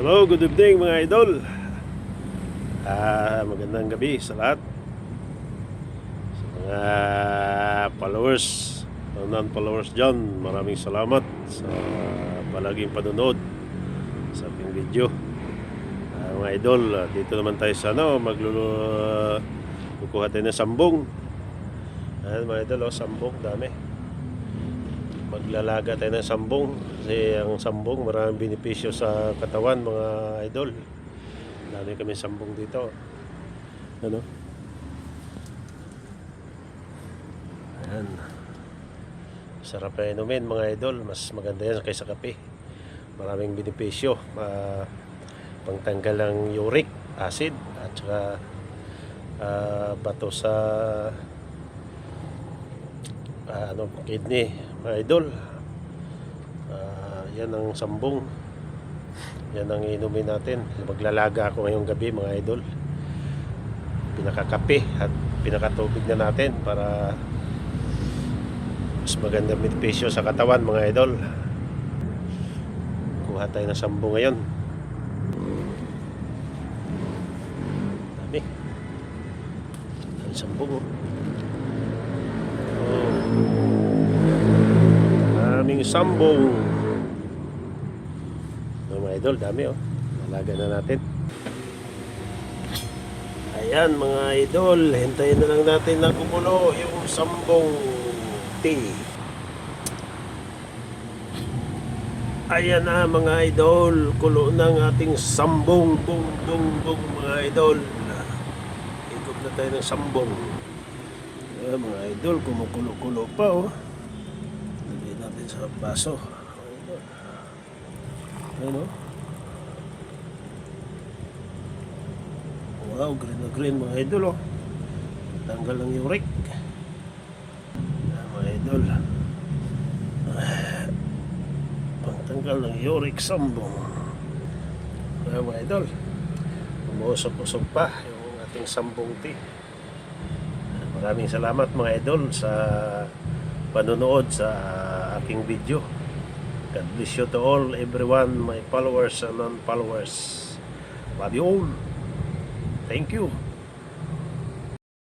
Hello, good evening mga idol. Magandang gabi sa lahat. Sa mga followers o non-followers dyan, maraming salamat sa palaging panonood sa ating video. Mga idol, dito naman tayo sa kukuha tayo ng sambong. Mga idol, sambong, dami. Maglalaga tayo ng sambong kasi ang sambong maraming benepisyo sa katawan mga idol. Dami kami sambong dito. Ayan. Sarap na inumin mga idol. Mas maganda yan kaysa kape. Maraming benepisyo. Pangtanggal ng uric acid at saka bato sa kidney mga idol. Yan ang sambong, yan ang inumin natin. Maglalaga ako ngayong gabi mga idol. Pinakakape at pinakatubig na natin para mas maganda benepisyo sa katawan mga idol. Kuha tayo ng sambong ngayon. Dami ang sambong aming sambong mga idol, dami lalaga na natin. Ayan mga idol, hintayin na lang natin na kumulo yung sambong tea. Ayan na mga idol, kulo ng ating sambong bong mga idol. Ikot na tayo ng sambong. Ayan mga idol, kumukulo-kulo pa lagay natin sa baso. Ayan wow, green na green mga idol tanggal ng uric. Ayan mga idol, pangtanggal ng uric sambong. Ayan mga idol, umuusok-usok pa yung ating sambong tea. Maraming salamat mga idol sa panonood sa aking video. God bless you to all, everyone, my followers and non-followers. Love you all. Thank you.